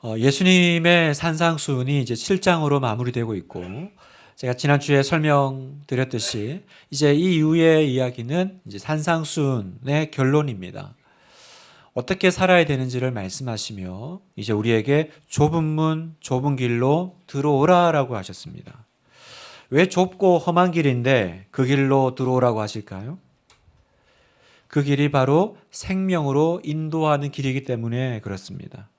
예수님의 산상수훈이 이제 7장으로 마무리되고 있고, 제가 지난주에 설명드렸듯이 이제 이 이후의 이야기는 이제 산상수훈의 결론입니다. 어떻게 살아야 되는지를 말씀하시며 이제 우리에게 좁은 문, 좁은 길로 들어오라라고 하셨습니다. 왜 좁고 험한 길인데 그 길로 들어오라고 하실까요? 그 길이 바로 생명으로 인도하는 길이기 때문에 그렇습니다.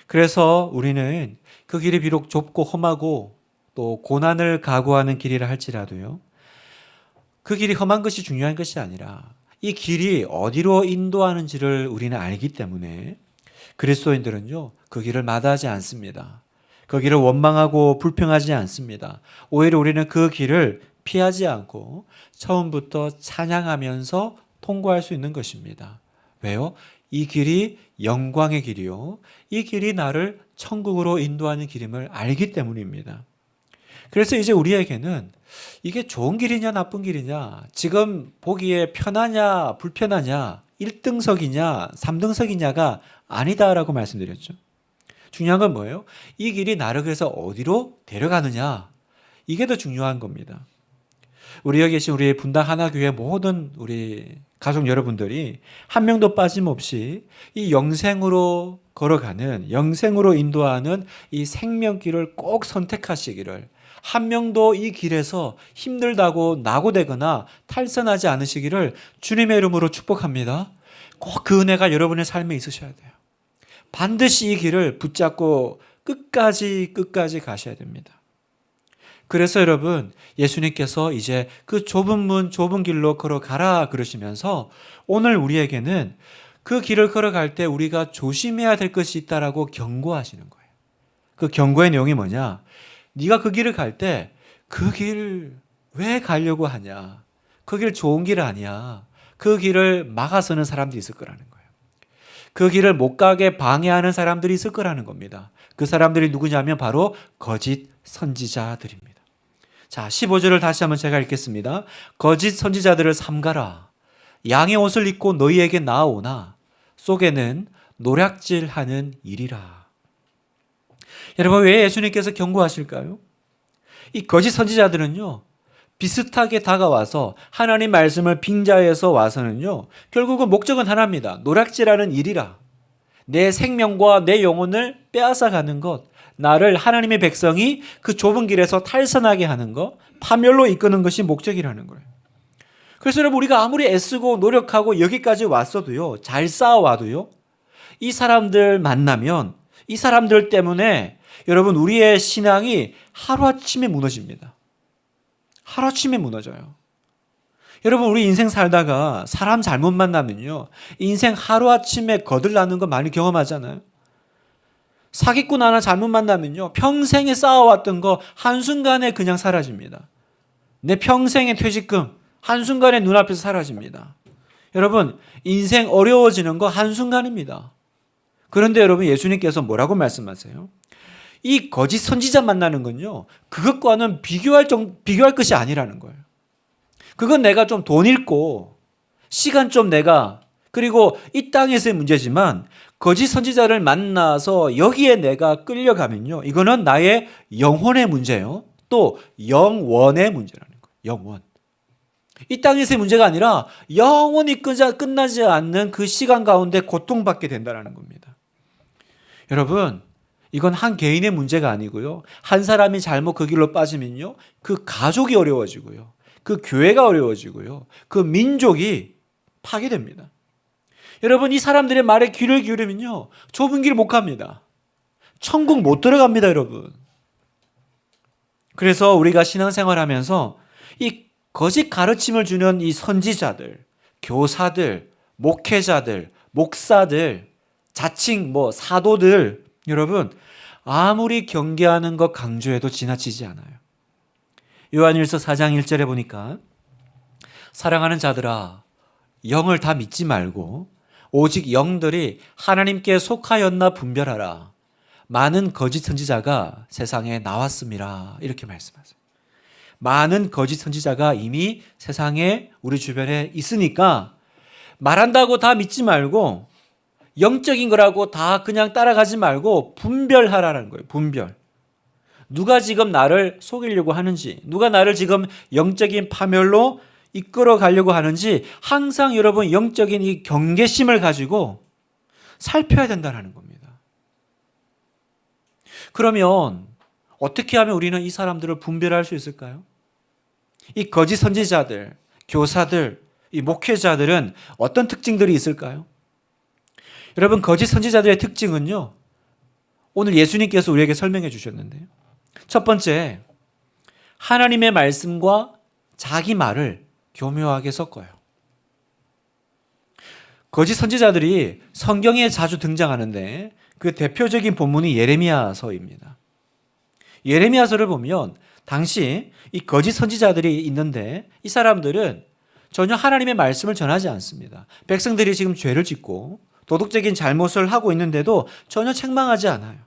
그래서 우리는 그 길이 비록 좁고 험하고 또 고난을 각오하는 길이라 할지라도요, 그 길이 험한 것이 중요한 것이 아니라 이 길이 어디로 인도하는지를 우리는 알기 때문에 그리스도인들은요, 그 길을 마다하지 않습니다. 그 길을 원망하고 불평하지 않습니다. 오히려 우리는 그 길을 피하지 않고 처음부터 찬양하면서 통과할 수 있는 것입니다. 왜요? 이 길이 영광의 길이요, 이 길이 나를 천국으로 인도하는 길임을 알기 때문입니다. 그래서 이제 우리에게는 이게 좋은 길이냐 나쁜 길이냐, 지금 보기에 편하냐 불편하냐, 1등석이냐 3등석이냐가 아니다라고 말씀드렸죠. 중요한 건 뭐예요? 이 길이 나를 그래서 어디로 데려가느냐, 이게 더 중요한 겁니다. 우리 여기 계신 우리 분당 하나교회 모든 우리 가족 여러분들이 한 명도 빠짐없이 이 영생으로 걸어가는, 영생으로 인도하는 이 생명길을 꼭 선택하시기를, 한 명도 이 길에서 힘들다고 낙오되거나 탈선하지 않으시기를 주님의 이름으로 축복합니다. 꼭 그 은혜가 여러분의 삶에 있으셔야 돼요. 반드시 이 길을 붙잡고 끝까지 가셔야 됩니다. 그래서 여러분, 예수님께서 이제 그 좁은 문, 좁은 길로 걸어가라 그러시면서 오늘 우리에게는 그 길을 걸어갈 때 우리가 조심해야 될 것이 있다라고 경고하시는 거예요. 그 경고의 내용이 뭐냐? 네가 그 길을 갈 때 그 길 왜 가려고 하냐? 그 길 좋은 길 아니야. 그 길을 막아서는 사람들이 있을 거라는 거예요. 그 길을 못 가게 방해하는 사람들이 있을 거라는 겁니다. 그 사람들이 누구냐면 바로 거짓 선지자들입니다. 자, 15절을 다시 한번 제가 읽겠습니다. 거짓 선지자들을 삼가라. 양의 옷을 입고 너희에게 나아오나 속에는 노략질하는 일이라. 여러분, 왜 예수님께서 경고하실까요? 이 거짓 선지자들은요, 비슷하게 다가와서 하나님 말씀을 빙자해서 와서는요, 결국은 목적은 하나입니다. 노략질하는 일이라. 내 생명과 내 영혼을 빼앗아가는 것, 나를, 하나님의 백성이 그 좁은 길에서 탈선하게 하는 것, 파멸로 이끄는 것이 목적이라는 거예요. 그래서 여러분, 우리가 아무리 애쓰고 노력하고 여기까지 왔어도요, 잘 쌓아와도요, 이 사람들 만나면 이 사람들 때문에 여러분, 우리의 신앙이 하루아침에 무너집니다. 하루아침에 무너져요. 여러분, 우리 인생 살다가 사람 잘못 만나면요, 인생 하루아침에 거들나는 거 많이 경험하잖아요. 사기꾼 하나 잘못 만나면요, 평생에 쌓아왔던 거 한순간에 그냥 사라집니다. 내 평생의 퇴직금 한순간에 눈앞에서 사라집니다. 여러분, 인생 어려워지는 거 한순간입니다. 그런데 여러분, 예수님께서 뭐라고 말씀하세요? 이 거짓 선지자 만나는 건요, 그것과는 비교할 것이 아니라는 거예요. 그건 내가 좀 돈 잃고 시간 좀 내가, 그리고 이 땅에서의 문제지만 거짓 선지자를 만나서 여기에 내가 끌려가면요, 이거는 나의 영혼의 문제예요. 또 영원의 문제라는 거예요. 영원. 이 땅에서의 문제가 아니라 영원히 끝나지 않는 그 시간 가운데 고통받게 된다는 겁니다. 여러분, 이건 한 개인의 문제가 아니고요, 한 사람이 잘못 그 길로 빠지면요, 그 가족이 어려워지고요, 그 교회가 어려워지고요, 그 민족이 파괴됩니다. 여러분, 이 사람들의 말에 귀를 기울이면요, 좁은 길 못 갑니다. 천국 못 들어갑니다, 여러분. 그래서 우리가 신앙생활하면서 이 거짓 가르침을 주는 이 선지자들, 교사들, 목회자들, 목사들, 자칭 사도들, 여러분, 아무리 경계하는 것 강조해도 지나치지 않아요. 요한일서 4장 1절에 보니까 사랑하는 자들아, 영을 다 믿지 말고 오직 영들이 하나님께 속하였나 분별하라. 많은 거짓 선지자가 세상에 나왔음이라. 이렇게 말씀하세요. 많은 거짓 선지자가 이미 세상에 우리 주변에 있으니까 말한다고 다 믿지 말고 영적인 거라고 다 그냥 따라가지 말고 분별하라는 거예요. 분별. 누가 지금 나를 속이려고 하는지, 누가 나를 지금 영적인 파멸로 이끌어 가려고 하는지 항상 여러분 영적인 이 경계심을 가지고 살펴야 된다는 겁니다. 그러면 어떻게 하면 우리는 이 사람들을 분별할 수 있을까요? 이 거짓 선지자들, 교사들, 이 목회자들은 어떤 특징들이 있을까요? 여러분, 거짓 선지자들의 특징은요, 오늘 예수님께서 우리에게 설명해 주셨는데요. 첫 번째, 하나님의 말씀과 자기 말을 교묘하게 섞어요. 거짓 선지자들이 성경에 자주 등장하는데 그 대표적인 본문이 예레미야서입니다. 예레미야서를 보면 당시 이 거짓 선지자들이 있는데 이 사람들은 전혀 하나님의 말씀을 전하지 않습니다. 백성들이 지금 죄를 짓고 도덕적인 잘못을 하고 있는데도 전혀 책망하지 않아요.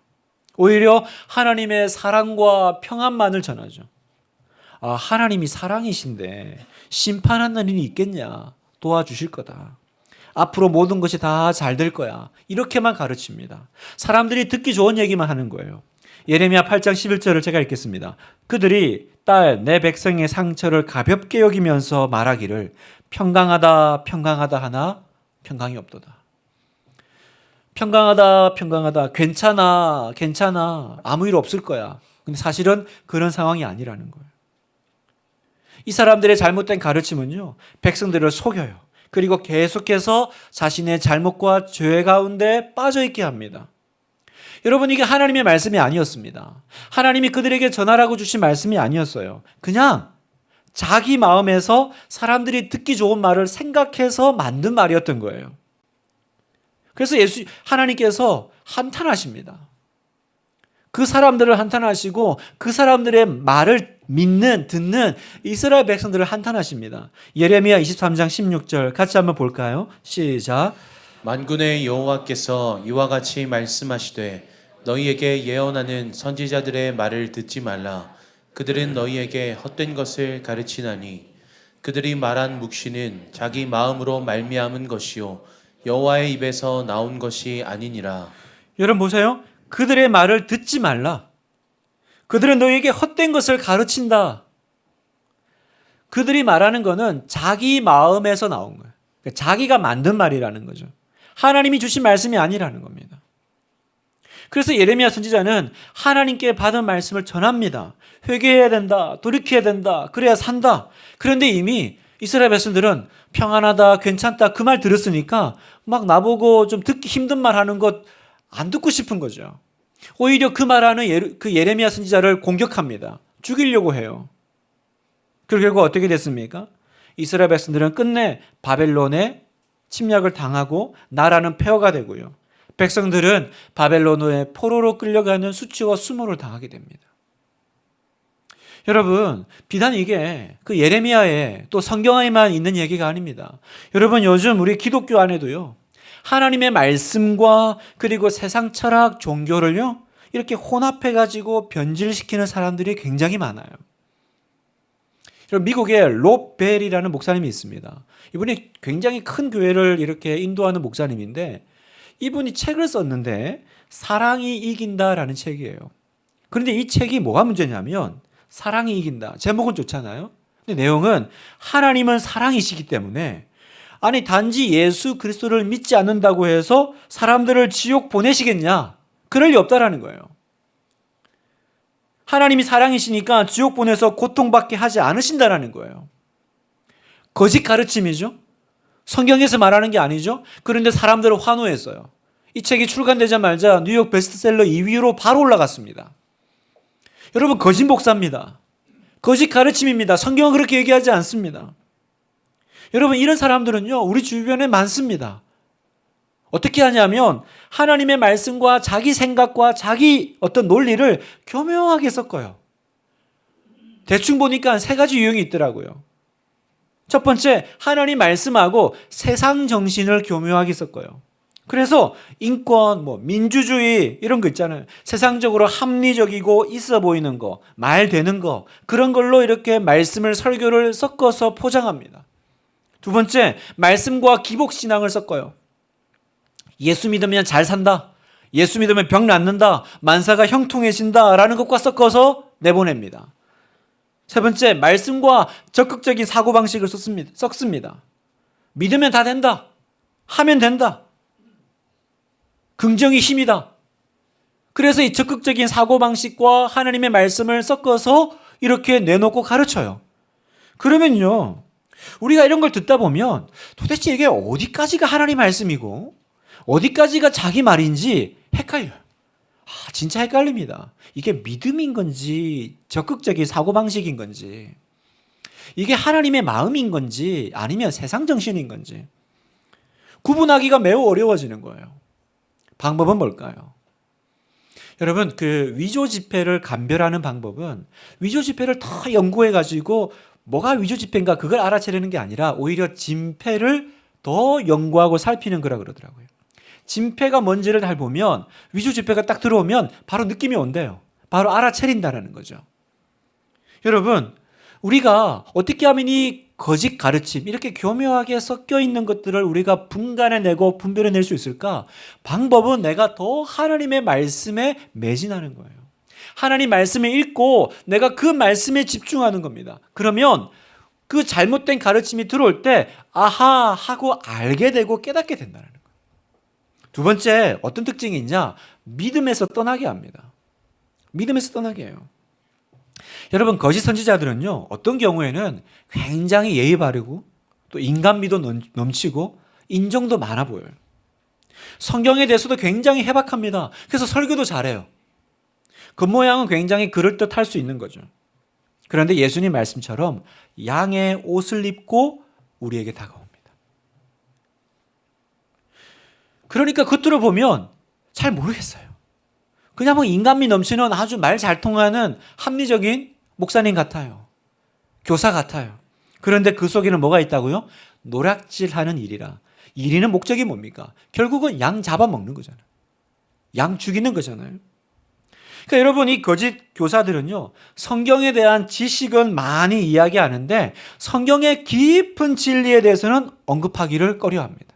오히려 하나님의 사랑과 평안만을 전하죠. 아, 하나님이 사랑이신데 심판하는 일이 있겠냐? 도와주실 거다. 앞으로 모든 것이 다 잘 될 거야. 이렇게만 가르칩니다. 사람들이 듣기 좋은 얘기만 하는 거예요. 예레미야 8장 11절을 제가 읽겠습니다. 그들이 딸 내 백성의 상처를 가볍게 여기면서 말하기를 평강하다 평강하다 하나 평강이 없도다. 평강하다 평강하다 괜찮아 괜찮아 아무 일 없을 거야. 근데 사실은 그런 상황이 아니라는 거예요. 이 사람들의 잘못된 가르침은요, 백성들을 속여요. 그리고 계속해서 자신의 잘못과 죄 가운데 빠져있게 합니다. 여러분, 이게 하나님의 말씀이 아니었습니다. 하나님이 그들에게 전하라고 주신 말씀이 아니었어요. 그냥 자기 마음에서 사람들이 듣기 좋은 말을 생각해서 만든 말이었던 거예요. 그래서 하나님께서 한탄하십니다. 그 사람들을 한탄하시고 그 사람들의 말을 믿는, 듣는 이스라엘 백성들을 한탄하십니다. 예레미야 23장 16절 같이 한번 볼까요? 시작. 만군의 여호와께서 이와 같이 말씀하시되 너희에게 예언하는 선지자들의 말을 듣지 말라. 그들은 너희에게 헛된 것을 가르치나니 그들이 말한 묵시는 자기 마음으로 말미암은 것이요 여호와의 입에서 나온 것이 아니니라. 여러분 보세요. 그들의 말을 듣지 말라. 그들은 너희에게 헛된 것을 가르친다. 그들이 말하는 거는 자기 마음에서 나온 거예요. 그러니까 자기가 만든 말이라는 거죠. 하나님이 주신 말씀이 아니라는 겁니다. 그래서 예레미야 선지자는 하나님께 받은 말씀을 전합니다. 회개해야 된다. 돌이켜야 된다. 그래야 산다. 그런데 이미 이스라엘 백성들은 평안하다, 괜찮다 그 말 들었으니까 막 나보고 좀 듣기 힘든 말 하는 것 안 듣고 싶은 거죠. 오히려 그 말하는 그 예레미야 선지자를 공격합니다. 죽이려고 해요. 그리고 결국 어떻게 됐습니까? 이스라엘 백성들은 끝내 바벨론에 침략을 당하고 나라는 폐허가 되고요. 백성들은 바벨론의 포로로 끌려가는 수치와 수모를 당하게 됩니다. 여러분, 비단 이게 그 예레미야에 또 성경에만 있는 얘기가 아닙니다. 여러분, 요즘 우리 기독교 안에도요, 하나님의 말씀과 그리고 세상 철학, 종교를요, 이렇게 혼합해가지고 변질시키는 사람들이 굉장히 많아요. 미국에 롭 벨이라는 목사님이 있습니다. 이분이 굉장히 큰 교회를 이렇게 인도하는 목사님인데 이분이 책을 썼는데 사랑이 이긴다라는 책이에요. 그런데 이 책이 뭐가 문제냐면 사랑이 이긴다. 제목은 좋잖아요. 근데 내용은 하나님은 사랑이시기 때문에 아니 단지 예수 그리스도를 믿지 않는다고 해서 사람들을 지옥 보내시겠냐? 그럴 리 없다라는 거예요. 하나님이 사랑이시니까 지옥 보내서 고통받게 하지 않으신다라는 거예요. 거짓 가르침이죠. 성경에서 말하는 게 아니죠. 그런데 사람들은 환호했어요. 이 책이 출간되자마자 뉴욕 베스트셀러 2위로 바로 올라갔습니다. 여러분, 거짓 목사입니다. 거짓 가르침입니다. 성경은 그렇게 얘기하지 않습니다. 여러분, 이런 사람들은요, 우리 주변에 많습니다. 어떻게 하냐면 하나님의 말씀과 자기 생각과 자기 어떤 논리를 교묘하게 섞어요. 대충 보니까 세 가지 유형이 있더라고요. 첫 번째, 하나님 말씀하고 세상 정신을 교묘하게 섞어요. 그래서 인권, 민주주의 이런 거 있잖아요. 세상적으로 합리적이고 있어 보이는 거, 말 되는 거, 그런 걸로 이렇게 말씀을 설교를 섞어서 포장합니다. 두 번째, 말씀과 기복신앙을 섞어요. 예수 믿으면 잘 산다, 예수 믿으면 병 낫는다, 만사가 형통해진다라는 것과 섞어서 내보냅니다. 세 번째, 말씀과 적극적인 사고방식을 섞습니다. 믿으면 다 된다, 하면 된다, 긍정이 힘이다. 그래서 이 적극적인 사고방식과 하나님의 말씀을 섞어서 이렇게 내놓고 가르쳐요. 그러면요, 우리가 이런 걸 듣다 보면 도대체 이게 어디까지가 하나님 말씀이고 어디까지가 자기 말인지 헷갈려요. 진짜 헷갈립니다. 이게 믿음인 건지 적극적인 사고방식인 건지, 이게 하나님의 마음인 건지 아니면 세상 정신인 건지 구분하기가 매우 어려워지는 거예요. 방법은 뭘까요? 여러분, 그 위조 지폐를 감별하는 방법은 위조 지폐를 더 연구해 가지고 뭐가 위조 지폐인가 그걸 알아채려는 게 아니라 오히려 진폐를 더 연구하고 살피는 거라 그러더라고요. 진폐가 뭔지를 잘 보면 위조 지폐가 딱 들어오면 바로 느낌이 온대요. 바로 알아차린다는 거죠. 여러분, 우리가 어떻게 하면 이 거짓 가르침, 이렇게 교묘하게 섞여 있는 것들을 우리가 분간해내고 분별해낼 수 있을까? 방법은 내가 더 하나님의 말씀에 매진하는 거예요. 하나님 말씀을 읽고 내가 그 말씀에 집중하는 겁니다. 그러면 그 잘못된 가르침이 들어올 때 아하 하고 알게 되고 깨닫게 된다는 거예요. 두 번째, 어떤 특징이 있냐? 믿음에서 떠나게 합니다. 믿음에서 떠나게 해요. 여러분, 거짓 선지자들은요, 어떤 경우에는 굉장히 예의 바르고 또 인간미도 넘치고 인정도 많아 보여요. 성경에 대해서도 굉장히 해박합니다. 그래서 설교도 잘해요. 겉모양은 굉장히 그럴듯할 수 있는 거죠. 그런데 예수님 말씀처럼 양의 옷을 입고 우리에게 다가옵니다. 그러니까 겉으로 보면 잘 모르겠어요. 그냥 뭐 인간미 넘치는 아주 말 잘 통하는 합리적인 목사님 같아요. 교사 같아요. 그런데 그 속에는 뭐가 있다고요? 노략질하는 일이라. 일이는 목적이 뭡니까? 결국은 양 잡아먹는 거잖아요. 양 죽이는 거잖아요. 그러니까 여러분, 이 거짓 교사들은요, 성경에 대한 지식은 많이 이야기하는데 성경의 깊은 진리에 대해서는 언급하기를 꺼려합니다.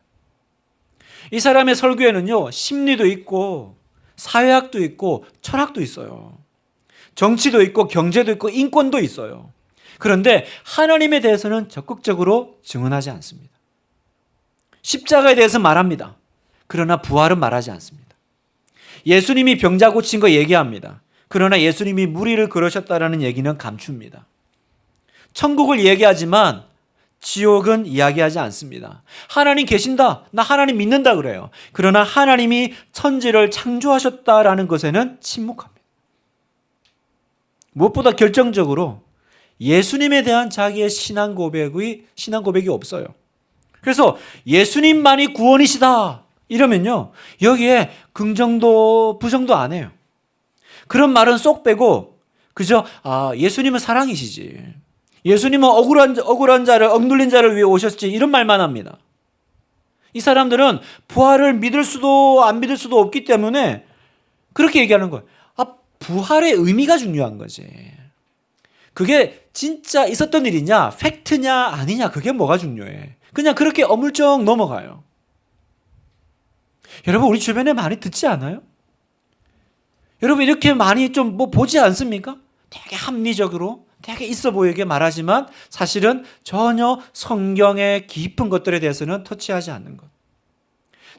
이 사람의 설교에는요, 심리도 있고 사회학도 있고 철학도 있어요. 정치도 있고 경제도 있고 인권도 있어요. 그런데 하나님에 대해서는 적극적으로 증언하지 않습니다. 십자가에 대해서 말합니다. 그러나 부활은 말하지 않습니다. 예수님이 병자 고친 거 얘기합니다. 그러나 예수님이 무리를 걸으셨다라는 얘기는 감춥니다. 천국을 얘기하지만 지옥은 이야기하지 않습니다. 하나님 계신다, 나 하나님 믿는다 그래요. 그러나 하나님이 천지를 창조하셨다라는 것에는 침묵합니다. 무엇보다 결정적으로 예수님에 대한 자기의 신앙 고백이 없어요. 그래서 예수님만이 구원이시다 이러면요, 여기에 긍정도 부정도 안 해요. 그런 말은 쏙 빼고 그저 예수님은 사랑이시지, 예수님은 억울한 자를, 억눌린 자를 위해 오셨지, 이런 말만 합니다. 이 사람들은 부활을 믿을 수도 안 믿을 수도 없기 때문에 그렇게 얘기하는 거예요. 부활의 의미가 중요한 거지. 그게 진짜 있었던 일이냐, 팩트냐 아니냐, 그게 뭐가 중요해. 그냥 그렇게 어물쩍 넘어가요. 여러분, 우리 주변에 많이 듣지 않아요? 여러분, 이렇게 많이 좀 보지 않습니까? 되게 합리적으로 되게 있어 보이게 말하지만 사실은 전혀 성경의 깊은 것들에 대해서는 터치하지 않는 것.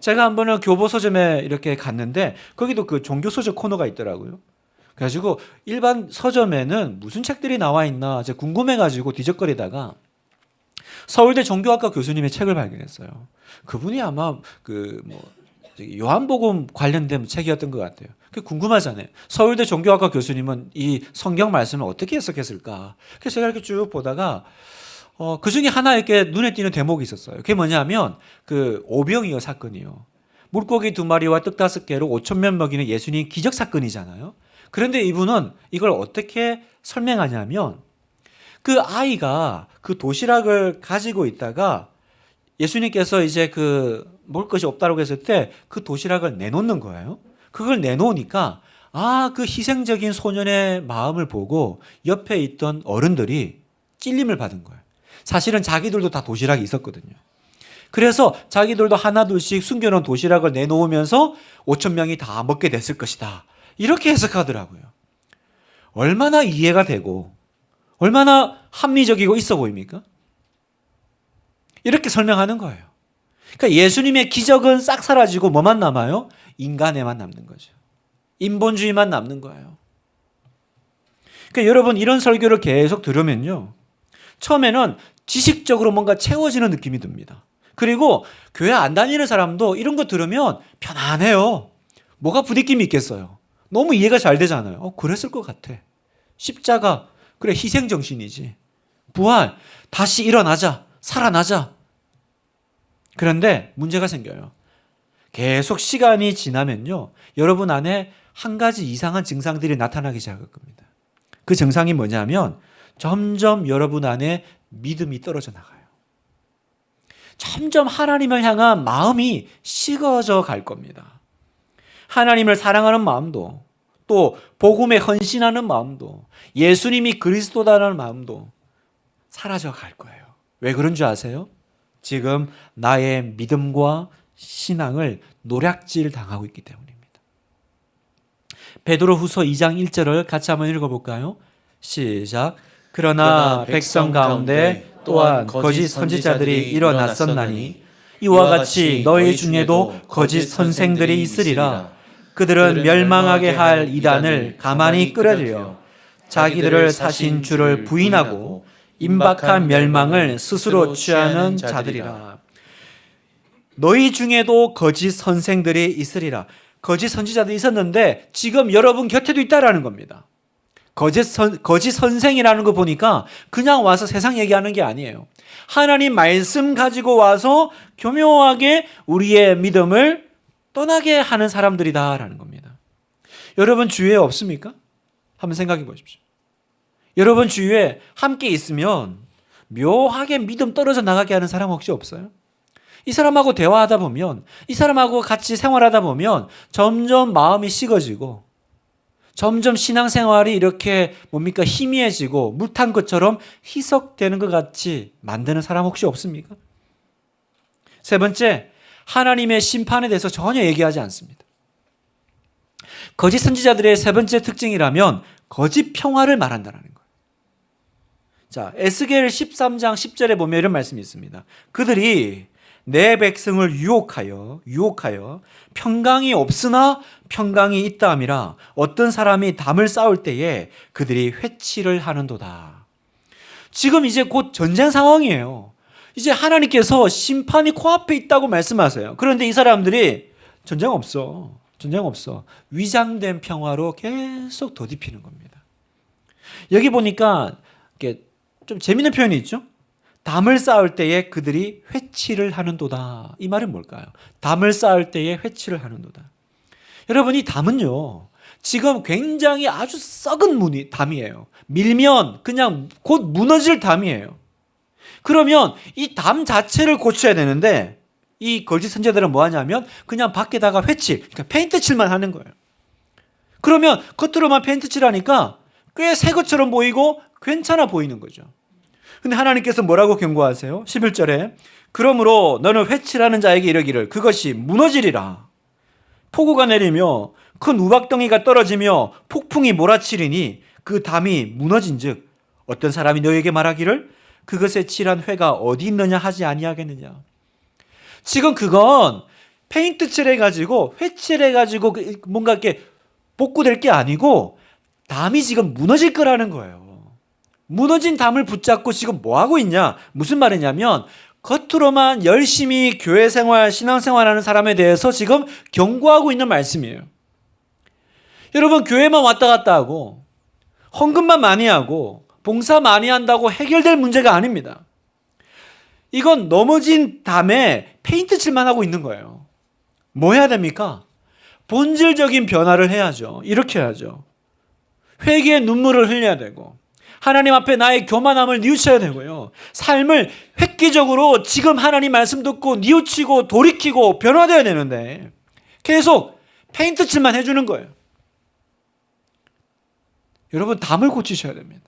제가 한 번은 교보 서점에 이렇게 갔는데 거기도 그 종교 서적 코너가 있더라고요. 그래가지고 일반 서점에는 무슨 책들이 나와 있나 제가 궁금해가지고 뒤적거리다가 서울대 종교학과 교수님의 책을 발견했어요. 그분이 아마 요한복음 관련된 책이었던 것 같아요. 그게 궁금하잖아요. 서울대 종교학과 교수님은 이 성경 말씀을 어떻게 해석했을까? 그래서 제가 이렇게 쭉 보다가 그 중에 하나 이렇게 눈에 띄는 대목이 있었어요. 그게 뭐냐면 그 오병이어 사건이요. 물고기 2마리와 떡 5개로 5,000명 먹이는 예수님 기적 사건이잖아요. 그런데 이분은 이걸 어떻게 설명하냐면 그 아이가 그 도시락을 가지고 있다가 예수님께서 이제 먹을 것이 없다고 했을 때 그 도시락을 내놓는 거예요. 그걸 내놓으니까 그 희생적인 소년의 마음을 보고 옆에 있던 어른들이 찔림을 받은 거예요. 사실은 자기들도 다 도시락이 있었거든요. 그래서 자기들도 하나둘씩 숨겨놓은 도시락을 내놓으면서 5천 명이 다 먹게 됐을 것이다. 이렇게 해석하더라고요. 얼마나 이해가 되고 얼마나 합리적이고 있어 보입니까? 이렇게 설명하는 거예요. 그러니까 예수님의 기적은 싹 사라지고 뭐만 남아요? 인간에만 남는 거죠. 인본주의만 남는 거예요. 그러니까 여러분 이런 설교를 계속 들으면요. 처음에는 지식적으로 뭔가 채워지는 느낌이 듭니다. 그리고 교회 안 다니는 사람도 이런 거 들으면 편안해요. 뭐가 부딪힘이 있겠어요. 너무 이해가 잘 되잖아요. 그랬을 것 같아. 십자가, 그래 희생정신이지. 부활, 다시 일어나자, 살아나자. 그런데 문제가 생겨요. 계속 시간이 지나면요. 여러분 안에 한 가지 이상한 증상들이 나타나기 시작할 겁니다. 그 증상이 뭐냐면 점점 여러분 안에 믿음이 떨어져 나가요. 점점 하나님을 향한 마음이 식어져 갈 겁니다. 하나님을 사랑하는 마음도 또 복음에 헌신하는 마음도 예수님이 그리스도다라는 마음도 사라져 갈 거예요. 왜 그런 줄 아세요? 지금 나의 믿음과 신앙을 노략질 당하고 있기 때문입니다. 베드로후서 2장 1절을 같이 한번 읽어볼까요? 시작. 그러나 백성 가운데 또한 거짓 선지자들이 일어났었나니 이와 같이 너희 중에도 거짓 선생들이 있으리라. 그들은 멸망하게 할 이단을 가만히 끌어들여 자기들을 사신 주를 부인하고 임박한 멸망을 스스로 취하는 자들이라. 너희 중에도 거짓 선생들이 있으리라. 거짓 선지자들이 있었는데 지금 여러분 곁에도 있다라는 겁니다. 거짓 선생이라는 거 보니까 그냥 와서 세상 얘기하는 게 아니에요. 하나님 말씀 가지고 와서 교묘하게 우리의 믿음을 떠나게 하는 사람들이다라는 겁니다. 여러분 주위에 없습니까? 한번 생각해 보십시오. 여러분 주위에 함께 있으면 묘하게 믿음 떨어져 나가게 하는 사람 혹시 없어요? 이 사람하고 대화하다 보면, 이 사람하고 같이 생활하다 보면 점점 마음이 식어지고 점점 신앙생활이 이렇게 뭡니까? 희미해지고 물탄 것처럼 희석되는 것 같이 만드는 사람 혹시 없습니까? 세 번째, 하나님의 심판에 대해서 전혀 얘기하지 않습니다. 거짓 선지자들의 세 번째 특징이라면 거짓 평화를 말한다는 거예요. 자, 에스겔 13장 10절에 보면 이런 말씀이 있습니다. 그들이 내 백성을 유혹하여 평강이 없으나 평강이 있다 함이라. 어떤 사람이 담을 쌓을 때에 그들이 회치를 하는도다. 지금 이제 곧 전쟁 상황이에요. 이제 하나님께서 심판이 코앞에 있다고 말씀하세요. 그런데 이 사람들이 전쟁 없어. 위장된 평화로 계속 더딥히는 겁니다. 여기 보니까 좀 재미있는 표현이 있죠? 담을 쌓을 때에 그들이 회치를 하는도다. 이 말은 뭘까요? 담을 쌓을 때에 회치를 하는도다. 여러분 이 담은요. 지금 굉장히 아주 썩은 담이에요. 밀면 그냥 곧 무너질 담이에요. 그러면 이 담 자체를 고쳐야 되는데 이 거짓 선지자들은 뭐 하냐면 그냥 밖에다가 회칠, 그러니까 페인트 칠만 하는 거예요. 그러면 겉으로만 페인트 칠하니까 꽤 새 것처럼 보이고 괜찮아 보이는 거죠. 근데 하나님께서 뭐라고 경고하세요? 11절에 그러므로 너는 회칠하는 자에게 이르기를 그것이 무너지리라. 폭우가 내리며 큰 우박덩이가 떨어지며 폭풍이 몰아치리니 그 담이 무너진즉 어떤 사람이 너에게 말하기를 그것에 칠한 회가 어디 있느냐 하지 아니하겠느냐. 지금 그건 페인트 칠해가지고 회칠해가지고 뭔가 이렇게 복구될 게 아니고 담이 지금 무너질 거라는 거예요. 무너진 담을 붙잡고 지금 뭐 하고 있냐? 무슨 말이냐면 겉으로만 열심히 교회 생활, 신앙 생활하는 사람에 대해서 지금 경고하고 있는 말씀이에요. 여러분 교회만 왔다 갔다 하고 헌금만 많이 하고 봉사 많이 한다고 해결될 문제가 아닙니다. 이건 넘어진 담에 페인트 칠만 하고 있는 거예요. 뭐 해야 됩니까? 본질적인 변화를 해야죠. 이렇게 해야죠. 회개의 눈물을 흘려야 되고 하나님 앞에 나의 교만함을 뉘우쳐야 되고요. 삶을 획기적으로 지금 하나님 말씀 듣고 뉘우치고 돌이키고 변화되어야 되는데 계속 페인트 칠만 해주는 거예요. 여러분 담을 고치셔야 됩니다.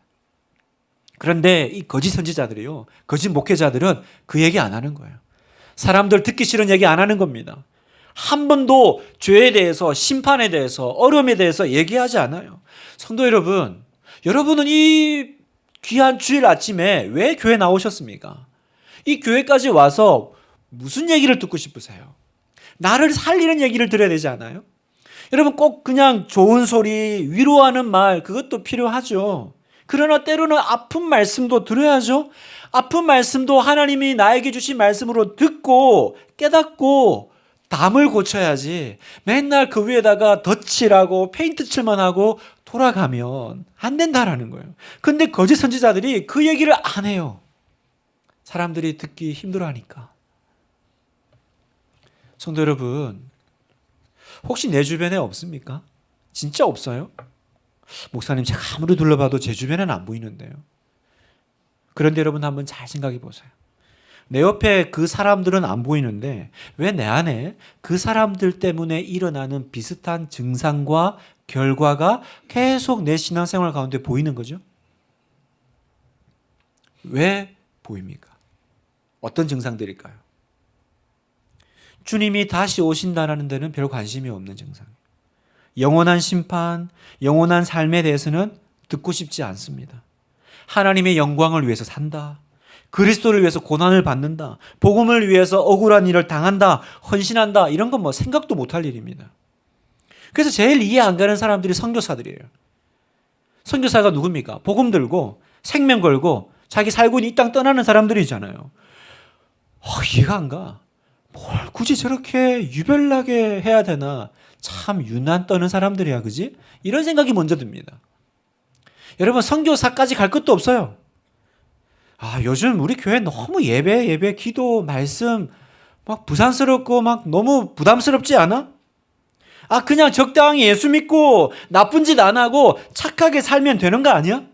그런데 이 거짓 선지자들이요, 거짓 목회자들은 그 얘기 안 하는 거예요. 사람들 듣기 싫은 얘기 안 하는 겁니다. 한 번도 죄에 대해서, 심판에 대해서, 어려움에 대해서 얘기하지 않아요. 성도 여러분, 여러분은 이 귀한 주일 아침에 왜 교회 나오셨습니까? 이 교회까지 와서 무슨 얘기를 듣고 싶으세요? 나를 살리는 얘기를 들어야 되지 않아요? 여러분, 꼭 그냥 좋은 소리, 위로하는 말, 그것도 필요하죠. 그러나 때로는 아픈 말씀도 들어야죠. 아픈 말씀도 하나님이 나에게 주신 말씀으로 듣고 깨닫고 담을 고쳐야지 맨날 그 위에다가 덧칠하고 페인트 칠만 하고 돌아가면 안 된다라는 거예요. 근데 거짓 선지자들이 그 얘기를 안 해요. 사람들이 듣기 힘들어하니까. 성도 여러분, 혹시 내 주변에 없습니까? 진짜 없어요? 목사님, 제가 아무리 둘러봐도 제 주변에는 안 보이는데요. 그런데 여러분 한번 잘 생각해 보세요. 내 옆에 그 사람들은 안 보이는데 왜 내 안에 그 사람들 때문에 일어나는 비슷한 증상과 결과가 계속 내 신앙생활 가운데 보이는 거죠? 왜 보입니까? 어떤 증상들일까요? 주님이 다시 오신다는 데는 별 관심이 없는 증상이에요. 영원한 심판, 영원한 삶에 대해서는 듣고 싶지 않습니다. 하나님의 영광을 위해서 산다. 그리스도를 위해서 고난을 받는다. 복음을 위해서 억울한 일을 당한다. 헌신한다. 이런 건 뭐 생각도 못할 일입니다. 그래서 제일 이해 안 가는 사람들이 선교사들이에요. 선교사가 누굽니까? 복음 들고 생명 걸고 자기 살고 있는 이 땅 떠나는 사람들이잖아요. 이해가 안 가. 뭘 굳이 저렇게 유별나게 해야 되나. 참 유난 떠는 사람들이야, 그지? 이런 생각이 먼저 듭니다. 여러분, 선교사까지 갈 것도 없어요. 요즘 우리 교회 너무 예배, 기도, 말씀 막 부산스럽고 막 너무 부담스럽지 않아? 그냥 적당히 예수 믿고 나쁜 짓 안 하고 착하게 살면 되는 거 아니야?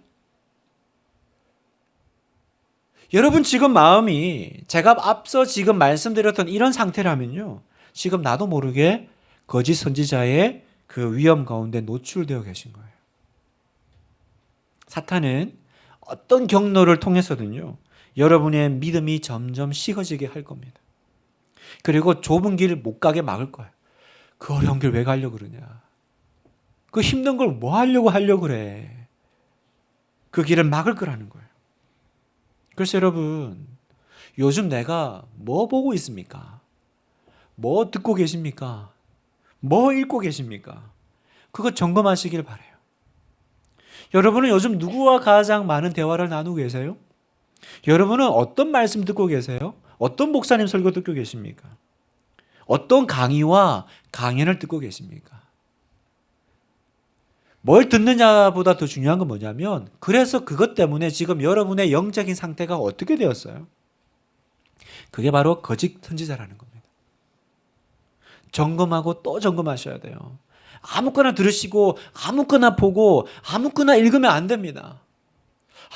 여러분 지금 마음이 제가 앞서 지금 말씀드렸던 이런 상태라면요. 지금 나도 모르게 거짓 선지자의 그 위험 가운데 노출되어 계신 거예요. 사탄은 어떤 경로를 통해서든요. 여러분의 믿음이 점점 식어지게 할 겁니다. 그리고 좁은 길 못 가게 막을 거예요. 그 어려운 길 왜 가려고 그러냐. 그 힘든 걸 뭐 하려고 그래. 그 길을 막을 거라는 거예요. 그래서 여러분, 요즘 내가 뭐 보고 있습니까? 뭐 듣고 계십니까? 뭐 읽고 계십니까? 그거 점검하시길 바라요. 여러분은 요즘 누구와 가장 많은 대화를 나누고 계세요? 여러분은 어떤 말씀 듣고 계세요? 어떤 목사님 설교 듣고 계십니까? 어떤 강의와 강연을 듣고 계십니까? 뭘 듣느냐보다 더 중요한 건 뭐냐면 그래서 그것 때문에 지금 여러분의 영적인 상태가 어떻게 되었어요? 그게 바로 거짓 선지자라는 겁니다. 점검하고 또 점검하셔야 돼요. 아무거나 들으시고 아무거나 보고 아무거나 읽으면 안 됩니다.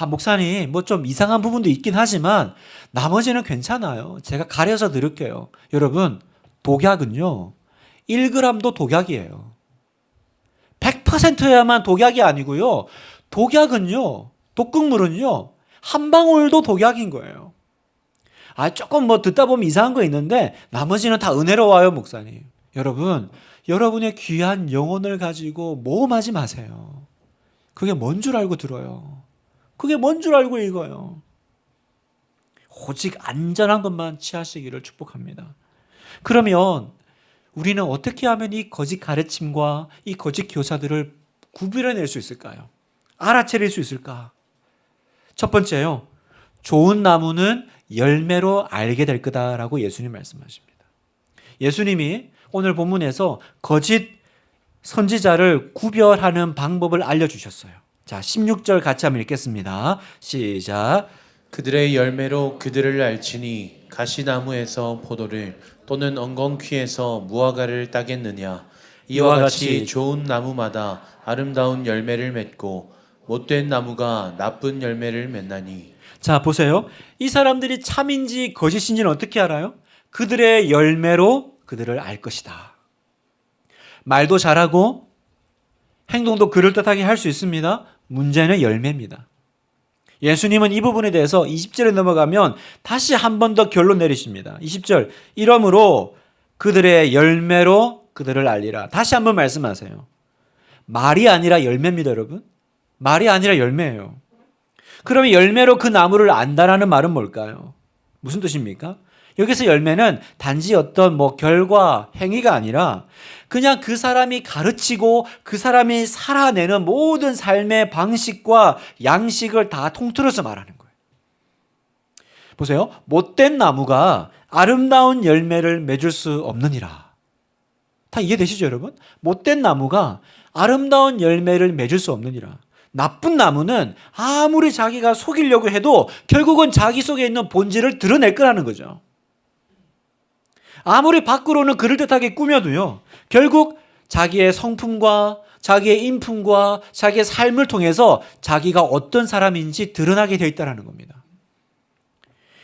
목사님 뭐 좀 이상한 부분도 있긴 하지만 나머지는 괜찮아요. 제가 가려서 들을게요. 여러분, 독약은요 1g도 독약이에요. 100%야만 독약이 아니고요. 독약은요, 독극물은요 한 방울도 독약인 거예요. 조금 뭐 듣다 보면 이상한 거 있는데 나머지는 다 은혜로 와요, 목사님. 여러분, 여러분의 귀한 영혼을 가지고 모험하지 마세요. 그게 뭔 줄 알고 들어요. 그게 뭔 줄 알고 읽어요. 오직 안전한 것만 취하시기를 축복합니다. 그러면 우리는 어떻게 하면 이 거짓 가르침과 이 거짓 교사들을 구별해낼 수 있을까요? 알아차릴 수 있을까? 첫 번째요. 좋은 나무는 열매로 알게 될 거다라고 예수님 말씀하십니다. 예수님이 오늘 본문에서 거짓 선지자를 구별하는 방법을 알려주셨어요. 자, 16절 같이 한번 읽겠습니다. 시작. 그들의 열매로 그들을 알지니 가시나무에서 포도를 또는 엉겅퀴에서 무화과를 따겠느냐. 이와 같이 좋은 나무마다 아름다운 열매를 맺고 못된 나무가 나쁜 열매를 맺나니. 자, 보세요. 이 사람들이 참인지 거짓인지는 어떻게 알아요? 그들의 열매로 그들을 알 것이다. 말도 잘하고 행동도 그럴듯하게 할 수 있습니다. 문제는 열매입니다. 예수님은 이 부분에 대해서 20절에 넘어가면 다시 한 번 더 결론 내리십니다. 20절, 이러므로 그들의 열매로 그들을 알리라. 다시 한 번 말씀하세요. 말이 아니라 열매입니다, 여러분. 말이 아니라 열매예요. 그러면 열매로 그 나무를 안다라는 말은 뭘까요? 무슨 뜻입니까? 여기서 열매는 단지 어떤 결과, 행위가 아니라 그냥 그 사람이 가르치고 그 사람이 살아내는 모든 삶의 방식과 양식을 다 통틀어서 말하는 거예요. 보세요. 못된 나무가 아름다운 열매를 맺을 수 없느니라. 다 이해되시죠, 여러분? 못된 나무가 아름다운 열매를 맺을 수 없느니라. 나쁜 나무는 아무리 자기가 속이려고 해도 결국은 자기 속에 있는 본질을 드러낼 거라는 거죠. 아무리 밖으로는 그럴듯하게 꾸며도요, 결국 자기의 성품과 자기의 인품과 자기의 삶을 통해서 자기가 어떤 사람인지 드러나게 되어 있다는 겁니다.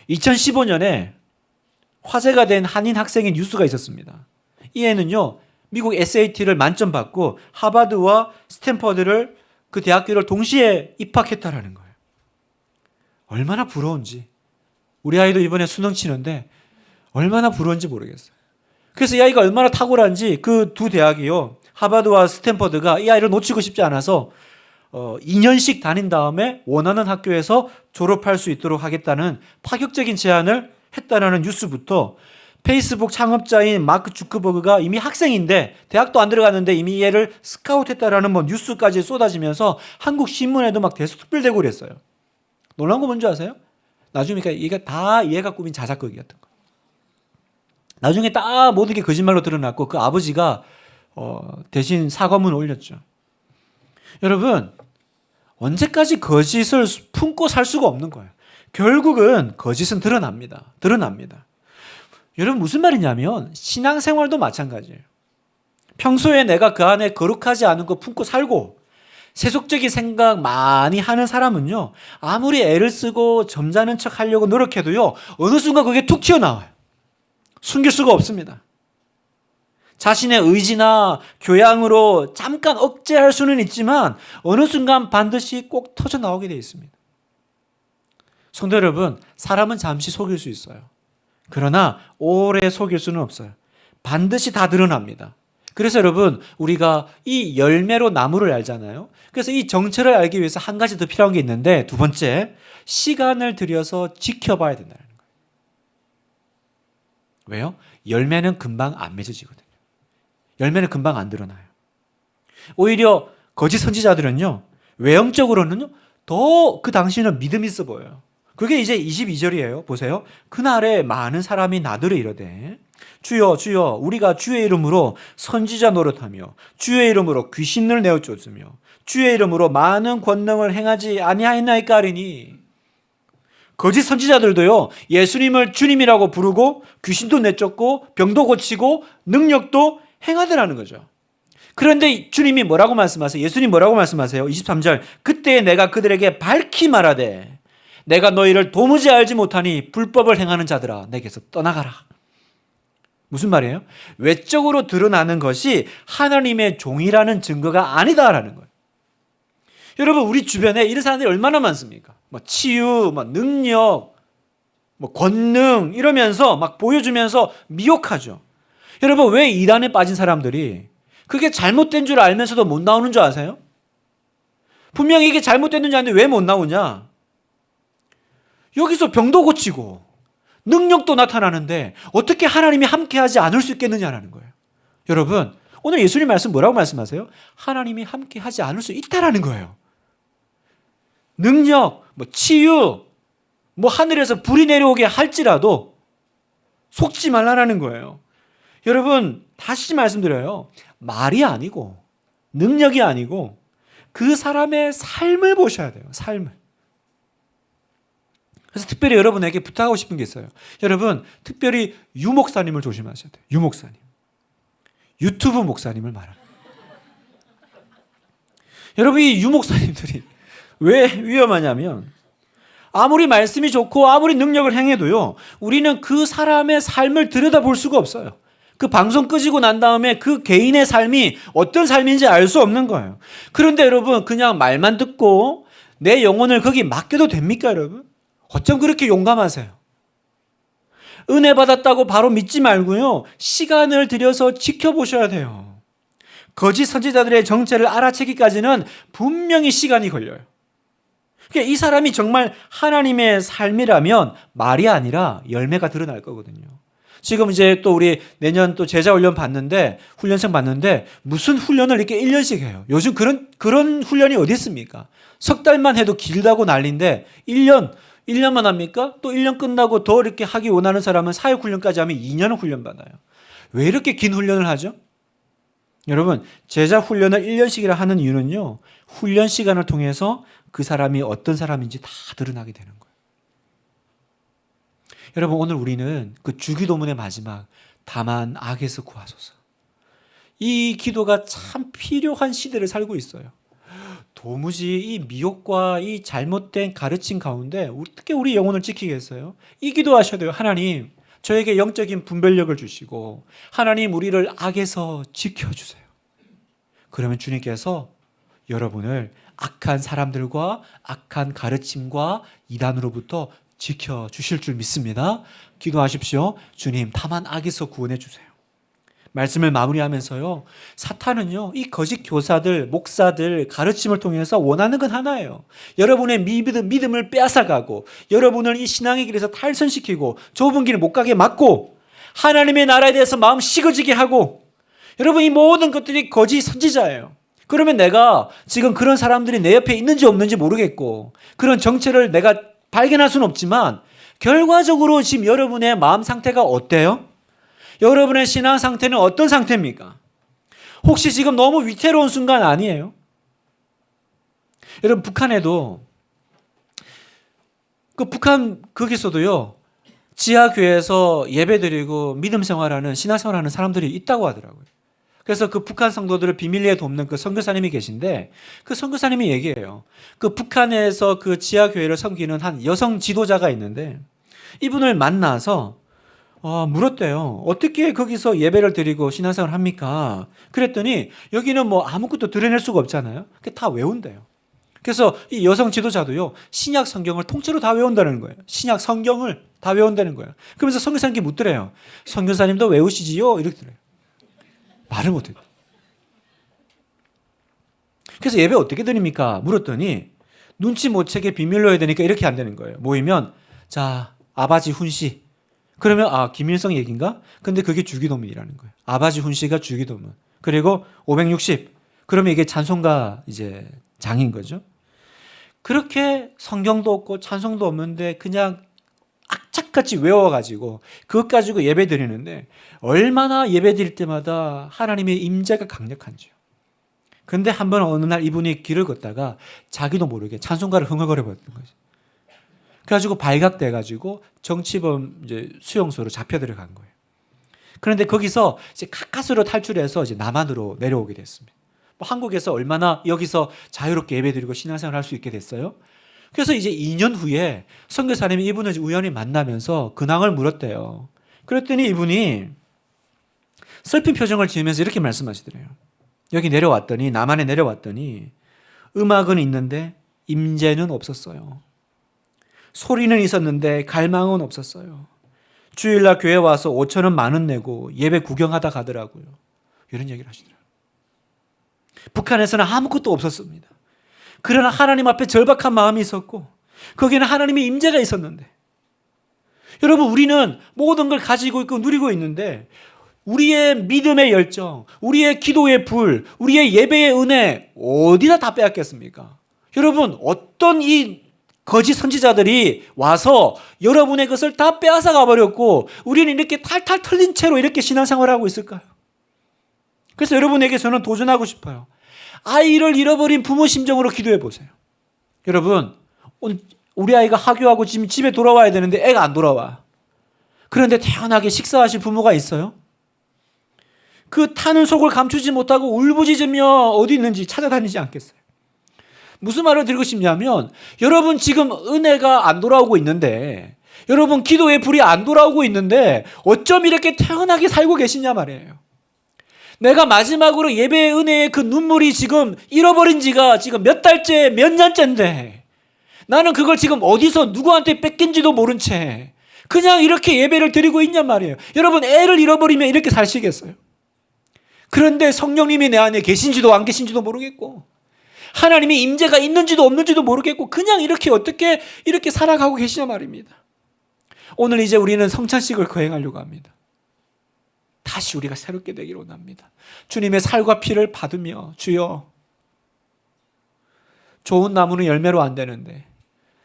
2015년에 화제가 된 한인 학생의 뉴스가 있었습니다. 이 애는요, 미국 SAT를 만점 받고 하버드와 스탠퍼드를 그 대학교를 동시에 입학했다라는 거예요. 얼마나 부러운지. 우리 아이도 이번에 수능 치는데 얼마나 부러운지 모르겠어요. 그래서 이 아이가 얼마나 탁월한지 그 두 대학이요, 하버드와 스탠퍼드가 이 아이를 놓치고 싶지 않아서 2년씩 다닌 다음에 원하는 학교에서 졸업할 수 있도록 하겠다는 파격적인 제안을 했다는 뉴스부터 페이스북 창업자인 마크 주크버그가 이미 학생인데 대학도 안 들어갔는데 이미 얘를 스카우트했다라는 뉴스까지 쏟아지면서 한국 신문에도 막 대수특별되고 그랬어요. 놀라운 거 뭔지 아세요? 나중에 이게 다 얘가 꾸민 자작극이었던 거예요. 나중에 딱 모든 게 거짓말로 드러났고 그 아버지가 대신 사과문을 올렸죠. 여러분, 언제까지 거짓을 품고 살 수가 없는 거예요. 결국은 거짓은 드러납니다. 여러분, 무슨 말이냐면 신앙생활도 마찬가지예요. 평소에 내가 그 안에 거룩하지 않은 거 품고 살고 세속적인 생각 많이 하는 사람은요, 아무리 애를 쓰고 점잖은 척 하려고 노력해도요, 어느 순간 그게 툭 튀어나와요. 숨길 수가 없습니다. 자신의 의지나 교양으로 잠깐 억제할 수는 있지만 어느 순간 반드시 꼭 터져 나오게 되어 있습니다. 성도 여러분, 사람은 잠시 속일 수 있어요. 그러나 오래 속일 수는 없어요. 반드시 다 드러납니다. 그래서 여러분, 우리가 이 열매로 나무를 알잖아요. 그래서 이 정체를 알기 위해서 한 가지 더 필요한 게 있는데, 두 번째, 시간을 들여서 지켜봐야 된다는 거예요. 왜요? 열매는 금방 안 맺어지거든요. 열매는 금방 안 드러나요. 오히려 거짓 선지자들은요, 외형적으로는요, 더 그 당시에는 믿음이 있어 보여요. 그게 이제 22절이에요. 보세요. 그날에 많은 사람이 나더러 이르되 주여 주여 우리가 주의 이름으로 선지자 노릇하며 주의 이름으로 귀신을 내어 쫓으며 주의 이름으로 많은 권능을 행하지 아니하였나이까 하리니. 거짓 선지자들도요, 예수님을 주님이라고 부르고 귀신도 내쫓고 병도 고치고 능력도 행하더라는 거죠. 그런데 주님이 뭐라고 말씀하세요? 예수님 뭐라고 말씀하세요? 23절, 그때 내가 그들에게 밝히 말하되 내가 너희를 도무지 알지 못하니 불법을 행하는 자들아 내게서 떠나가라. 무슨 말이에요? 외적으로 드러나는 것이 하나님의 종이라는 증거가 아니다라는 거예요. 여러분, 우리 주변에 이런 사람들이 얼마나 많습니까? 치유, 능력, 권능 이러면서 막 보여주면서 미혹하죠. 여러분, 왜 이단에 빠진 사람들이 그게 잘못된 줄 알면서도 못 나오는 줄 아세요? 분명히 이게 잘못됐는 줄 아는데 왜 못 나오냐? 여기서 병도 고치고 능력도 나타나는데 어떻게 하나님이 함께하지 않을 수 있겠느냐라는 거예요. 여러분, 오늘 예수님 말씀 뭐라고 말씀하세요? 하나님이 함께하지 않을 수 있다라는 거예요. 능력, 치유, 하늘에서 불이 내려오게 할지라도 속지 말라라는 거예요. 여러분, 다시 말씀드려요. 말이 아니고 능력이 아니고 그 사람의 삶을 보셔야 돼요. 삶을. 그래서 특별히 여러분에게 부탁하고 싶은 게 있어요. 여러분, 특별히 유 목사님을 조심하셔야 돼요. 유 목사님. 유튜브 목사님을 말합니다. 여러분, 이 유 목사님들이 왜 위험하냐면 아무리 말씀이 좋고 아무리 능력을 행해도요, 우리는 그 사람의 삶을 들여다볼 수가 없어요. 그 방송 끄지고 난 다음에 그 개인의 삶이 어떤 삶인지 알 수 없는 거예요. 그런데 여러분, 그냥 말만 듣고 내 영혼을 거기 맡겨도 됩니까, 여러분? 어쩜 그렇게 용감하세요? 은혜 받았다고 바로 믿지 말고요. 시간을 들여서 지켜보셔야 돼요. 거짓 선지자들의 정체를 알아채기까지는 분명히 시간이 걸려요. 그러니까 이 사람이 정말 하나님의 삶이라면 말이 아니라 열매가 드러날 거거든요. 지금 이제 또 우리 내년 또 제자 훈련 받는데, 훈련생 받는데 무슨 훈련을 이렇게 1년씩 해요. 요즘 그런 훈련이 어디 있습니까? 석 달만 해도 길다고 난리인데 1년만 합니까? 또 1년 끝나고 더 이렇게 하기 원하는 사람은 사역 훈련까지 하면 2년을 훈련 받아요. 왜 이렇게 긴 훈련을 하죠? 여러분, 제자 훈련을 1년씩이라 하는 이유는요, 훈련 시간을 통해서 그 사람이 어떤 사람인지 다 드러나게 되는 거예요. 여러분, 오늘 우리는 그 주기도문의 마지막 다만 악에서 구하소서, 이 기도가 참 필요한 시대를 살고 있어요. 도무지 이 미혹과 이 잘못된 가르침 가운데 어떻게 우리 영혼을 지키겠어요? 이 기도하셔야 돼요. 하나님, 저에게 영적인 분별력을 주시고 하나님, 우리를 악에서 지켜주세요. 그러면 주님께서 여러분을 악한 사람들과 악한 가르침과 이단으로부터 지켜주실 줄 믿습니다. 기도하십시오. 주님, 다만 악에서 구원해 주세요. 말씀을 마무리하면서요, 사탄은요, 이 거짓 교사들, 목사들 가르침을 통해서 원하는 건 하나예요. 여러분의 믿음을 빼앗아가고 여러분을 이 신앙의 길에서 탈선시키고 좁은 길을 못 가게 막고 하나님의 나라에 대해서 마음 식어지게 하고, 여러분, 이 모든 것들이 거짓 선지자예요. 그러면 내가 지금 그런 사람들이 내 옆에 있는지 없는지 모르겠고 그런 정체를 내가 발견할 수는 없지만 결과적으로 지금 여러분의 마음 상태가 어때요? 여러분의 신앙 상태는 어떤 상태입니까? 혹시 지금 너무 위태로운 순간 아니에요? 여러분, 북한에도 북한 거기서도요, 지하교회에서 예배드리고 믿음 생활하는, 신앙 생활하는 사람들이 있다고 하더라고요. 그래서 그 북한 성도들을 비밀리에 돕는 그 선교사님이 계신데, 그 선교사님이 얘기해요. 그 북한에서 그 지하교회를 섬기는 한 여성 지도자가 있는데 이분을 만나서 물었대요. 어떻게 거기서 예배를 드리고 신앙생활을 합니까? 그랬더니 여기는 뭐 아무것도 드러낼 수가 없잖아요. 다 외운대요. 그래서 이 여성 지도자도요, 신약 성경을 통째로 다 외운다는 거예요. 신약 성경을 다 외운다는 거예요. 그러면서 선교사님께 묻더래요. 선교사님도 외우시지요? 이렇게 들어요. 말을 못해요. 그래서 예배 어떻게 드립니까? 물었더니 눈치 못 채게 비밀로 해야 되니까 이렇게 안 되는 거예요. 모이면, 자, 아바지 훈시. 그러면 김일성 얘기인가? 근데 그게 주기도문이라는 거예요. 아바지 훈시가 주기도문. 그리고 560. 그러면 이게 찬송가 이제 장인 거죠. 그렇게 성경도 없고 찬송도 없는데 그냥 악착같이 외워가지고 그것 가지고 예배 드리는데 얼마나 예배 드릴 때마다 하나님의 임재가 강력한지요. 근데 한 번 어느 날 이분이 길을 걷다가 자기도 모르게 찬송가를 흥얼거려 버렸던 거죠. 그래가지고 발각돼가지고 정치범 이제 수용소로 잡혀 들어간 거예요. 그런데 거기서 이제 가까스로 탈출해서 이제 남한으로 내려오게 됐습니다. 한국에서 얼마나 여기서 자유롭게 예배드리고 신앙생활 할 수 있게 됐어요. 그래서 이제 2년 후에 선교사님이 이분을 우연히 만나면서 근황을 물었대요. 그랬더니 이분이 슬픈 표정을 지으면서 이렇게 말씀하시더래요. 여기 내려왔더니, 남한에 내려왔더니 음악은 있는데 임재는 없었어요. 소리는 있었는데 갈망은 없었어요. 주일날 교회 와서 5,000원 10,000원 내고 예배 구경하다 가더라고요. 이런 얘기를 하시더라고요. 북한에서는 아무것도 없었습니다. 그러나 하나님 앞에 절박한 마음이 있었고 거기에는 하나님의 임재가 있었는데, 여러분, 우리는 모든 걸 가지고 있고 누리고 있는데 우리의 믿음의 열정, 우리의 기도의 불, 우리의 예배의 은혜 어디다 다 빼앗겼습니까? 여러분, 어떤 이 거짓 선지자들이 와서 여러분의 것을 다 빼앗아 가버렸고 우리는 이렇게 탈탈 털린 채로 이렇게 신앙생활을 하고 있을까요? 그래서 여러분에게 저는 도전하고 싶어요. 아이를 잃어버린 부모 심정으로 기도해 보세요. 여러분, 우리 아이가 하교하고 지금 집에 돌아와야 되는데 애가 안 돌아와. 그런데 태연하게 식사하실 부모가 있어요? 그 타는 속을 감추지 못하고 울부짖으며 어디 있는지 찾아다니지 않겠어요? 무슨 말을 드리고 싶냐면, 여러분 지금 은혜가 안 돌아오고 있는데, 여러분 기도의 불이 안 돌아오고 있는데 어쩜 이렇게 태연하게 살고 계시냐 말이에요. 내가 마지막으로 예배의 은혜의 그 눈물이 지금 잃어버린 지가 지금 몇 달째, 몇 년째인데 나는 그걸 지금 어디서 누구한테 뺏긴지도 모른 채 그냥 이렇게 예배를 드리고 있냔 말이에요. 여러분, 애를 잃어버리면 이렇게 사시겠어요? 그런데 성령님이 내 안에 계신지도 안 계신지도 모르겠고, 하나님의 임재가 있는지도 없는지도 모르겠고, 그냥 이렇게 어떻게 이렇게 살아가고 계시냐 말입니다. 오늘 이제 우리는 성찬식을 거행하려고 합니다. 다시 우리가 새롭게 되기를 원합니다. 주님의 살과 피를 받으며, 주여, 좋은 나무는 열매로 안 되는데,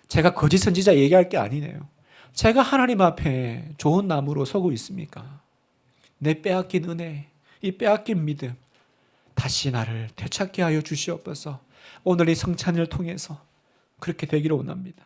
제가 거짓 선지자 얘기할 게 아니네요. 제가 하나님 앞에 좋은 나무로 서고 있습니까? 내 빼앗긴 은혜, 이 빼앗긴 믿음, 다시 나를 되찾게 하여 주시옵소서. 오늘 이 성찬을 통해서 그렇게 되기를 원합니다.